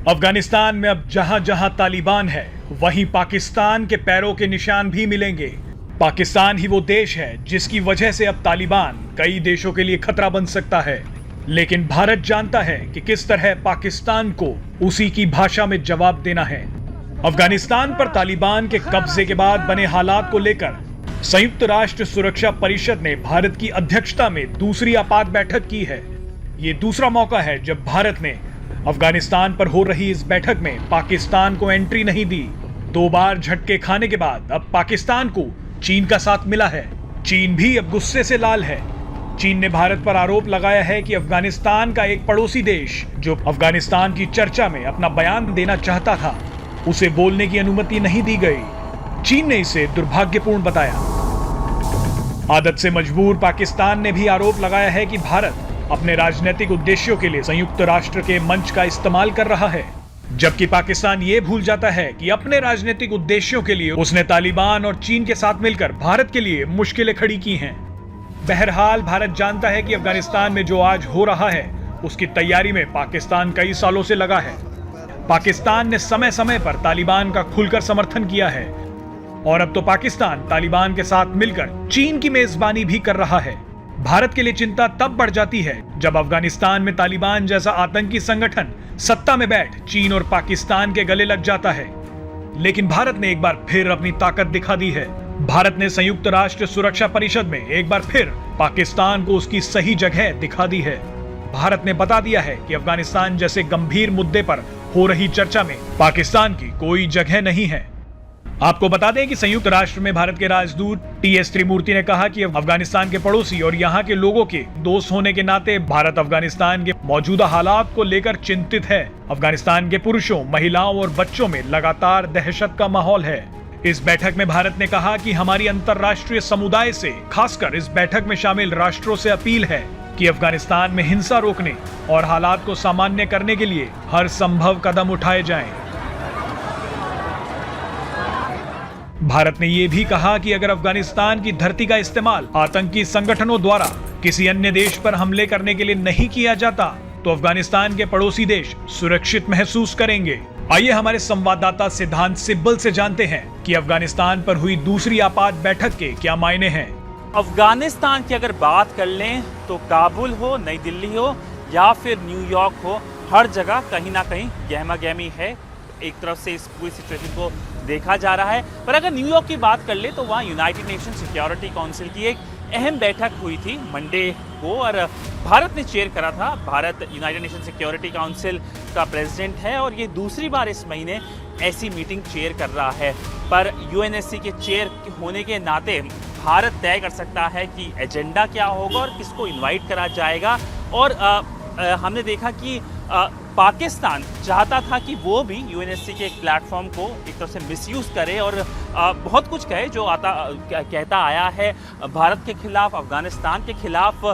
अफगानिस्तान में अब जहां जहां तालिबान है वहीं पाकिस्तान के पैरों के निशान भी मिलेंगे। पाकिस्तान ही वो देश है जिसकी वजह से अब तालिबान कई देशों के लिए खतरा बन सकता है। लेकिन भारत जानता है कि किस तरह पाकिस्तान को उसी की भाषा में जवाब देना है। अफगानिस्तान पर तालिबान के कब्जे के बाद बने हालात को लेकर संयुक्त राष्ट्र सुरक्षा परिषद ने भारत की अध्यक्षता में दूसरी आपात बैठक की है। ये दूसरा मौका है जब भारत ने अफगानिस्तान पर हो रही इस बैठक में पाकिस्तान को एंट्री नहीं दी। 2 बार झटके खाने के बाद अब पाकिस्तान को चीन का साथ मिला है। चीन भी अब गुस्से से लाल है। चीन ने भारत पर आरोप लगाया है कि अफगानिस्तान का एक पड़ोसी देश जो अफगानिस्तान की चर्चा में अपना बयान देना चाहता था, उसे बोलने की अनुमति नहीं दी गई। चीन ने इसे दुर्भाग्यपूर्ण बताया। आदत से मजबूर पाकिस्तान ने भी आरोप लगाया है कि भारत अपने राजनीतिक उद्देश्यों के लिए संयुक्त राष्ट्र के मंच का इस्तेमाल कर रहा है, जबकि पाकिस्तान ये भूल जाता है कि अपने राजनीतिक उद्देश्यों के लिए उसने तालिबान और चीन के साथ मिलकर भारत के लिए मुश्किलें खड़ी की हैं। बहरहाल भारत जानता है कि अफगानिस्तान में जो आज हो रहा है उसकी तैयारी में पाकिस्तान कई सालों से लगा है। पाकिस्तान ने समय समय पर तालिबान का खुलकर समर्थन किया है और अब तो पाकिस्तान तालिबान के साथ मिलकर चीन की मेजबानी भी कर रहा है। भारत के लिए चिंता तब बढ़ जाती है जब अफगानिस्तान में तालिबान जैसा आतंकी संगठन सत्ता में बैठ चीन और पाकिस्तान के गले लग जाता है। लेकिन भारत ने एक बार फिर अपनी ताकत दिखा दी है। भारत ने संयुक्त राष्ट्र सुरक्षा परिषद में एक बार फिर पाकिस्तान को उसकी सही जगह दिखा दी है। भारत ने बता दिया है कि अफगानिस्तान जैसे गंभीर मुद्दे पर हो रही चर्चा में पाकिस्तान की कोई जगह नहीं है। आपको बता दें कि संयुक्त राष्ट्र में भारत के राजदूत टी.एस. त्रिमूर्ति ने कहा कि अफगानिस्तान के पड़ोसी और यहाँ के लोगों के दोस्त होने के नाते भारत अफगानिस्तान के मौजूदा हालात को लेकर चिंतित है। अफगानिस्तान के पुरुषों, महिलाओं और बच्चों में लगातार दहशत का माहौल है। इस बैठक में भारत ने कहा कि हमारी अंतर्राष्ट्रीय समुदाय से, खासकर इस बैठक में शामिल राष्ट्रों से अपील है कि अफगानिस्तान में हिंसा रोकने और हालात को सामान्य करने के लिए हर संभव कदम उठाए जाएं। भारत ने यह भी कहा कि अगर अफगानिस्तान की धरती का इस्तेमाल आतंकी संगठनों द्वारा किसी अन्य देश पर हमले करने के लिए नहीं किया जाता तो अफगानिस्तान के पड़ोसी देश सुरक्षित महसूस करेंगे। आइए हमारे संवाददाता सिद्धांत सिब्बल से जानते हैं कि अफगानिस्तान पर हुई दूसरी आपात बैठक के क्या मायने हैं। अफगानिस्तान की अगर बात कर लें तो काबुल हो, नई दिल्ली हो या फिर न्यूयॉर्क हो, हर जगह कहीं ना कहीं गहमा गहमी है। एक तरफ से इस पूरी सिचुएशन को देखा जा रहा है, पर अगर न्यूयॉर्क की बात कर ले तो वहाँ यूनाइटेड नेशन सिक्योरिटी काउंसिल की एक अहम बैठक हुई थी मंडे को और भारत ने चेयर करा था। Bharat United nation security council का प्रेसिडेंट है और ये दूसरी बार इस महीने ऐसी मीटिंग चेयर कर रहा है। पर यूएनएससी के चेयर होने के नाते भारत तय कर सकता है कि एजेंडा क्या होगा और किसको इन्वाइट करा जाएगा। और हमने देखा कि पाकिस्तान चाहता था कि वो भी यूएनएससी के एक प्लेटफॉर्म को एक तरह से मिसयूज़ करे और बहुत कुछ कहे जो कहता आया है भारत के खिलाफ, अफगानिस्तान के खिलाफ।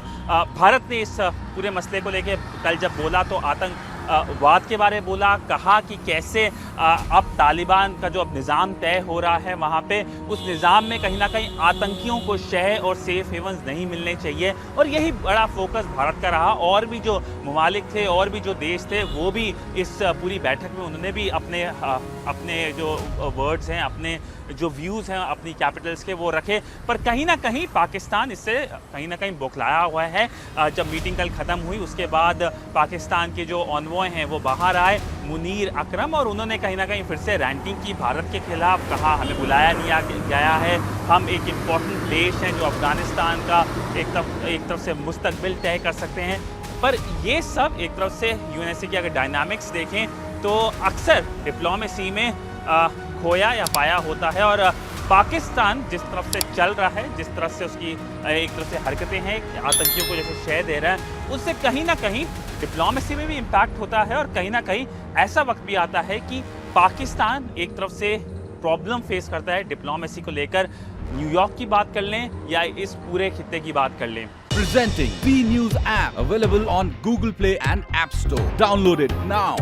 भारत ने इस पूरे मसले को लेकर कल जब बोला तो आतंकवाद के बारे में बोला, कहा कि कैसे अब तालिबान का जो अब निज़ाम तय हो रहा है वहाँ पे उस निज़ाम में कहीं ना कहीं आतंकियों को शह और सेफ हेवंस नहीं मिलने चाहिए। और यही बड़ा फोकस भारत का रहा। और भी जो ममालिक थे और भी जो देश थे वो भी इस पूरी बैठक में उन्होंने भी अपने जो वर्ड्स हैं, अपने जो व्यूज़ हैं अपनी कैपिटल्स के वो रखे। पर कहीं ना कहीं पाकिस्तान इससे कहीं ना कहीं बौखलाया हुआ है। जब मीटिंग कल ख़त्म हुई उसके बाद पाकिस्तान के जो ऑनवॉय हैं वो बाहर आए, मुनीर अकरम, और उन्होंने कहीं ना कहीं फिर से रैंटिंग की भारत के खिलाफ। कहा हमें बुलाया नहीं गया है, हम एक इम्पॉर्टेंट देश हैं जो अफगानिस्तान का एक तरफ से मुस्तकबिल तय कर सकते हैं। पर ये सब एक तरफ से यूएनएससी की अगर डायनामिक्स देखें तो अक्सर डिप्लोमेसी में खोया या पाया होता है। और पाकिस्तान जिस तरफ से चल रहा है, जिस तरह से उसकी एक तरफ से हरकतें हैं, आतंकियों को जैसे शह दे रहा है, उससे कहीं ना कहीं डिप्लोमेसी में भी इम्पैक्ट होता है। और कहीं ना कहीं ऐसा वक्त भी आता है कि पाकिस्तान एक तरफ से प्रॉब्लम फेस करता है डिप्लोमेसी को लेकर। न्यूयॉर्क की बात कर लें या इस पूरे खित्ते की बात कर लें। Presenting B News app available on Google Play and App Store. Download it now.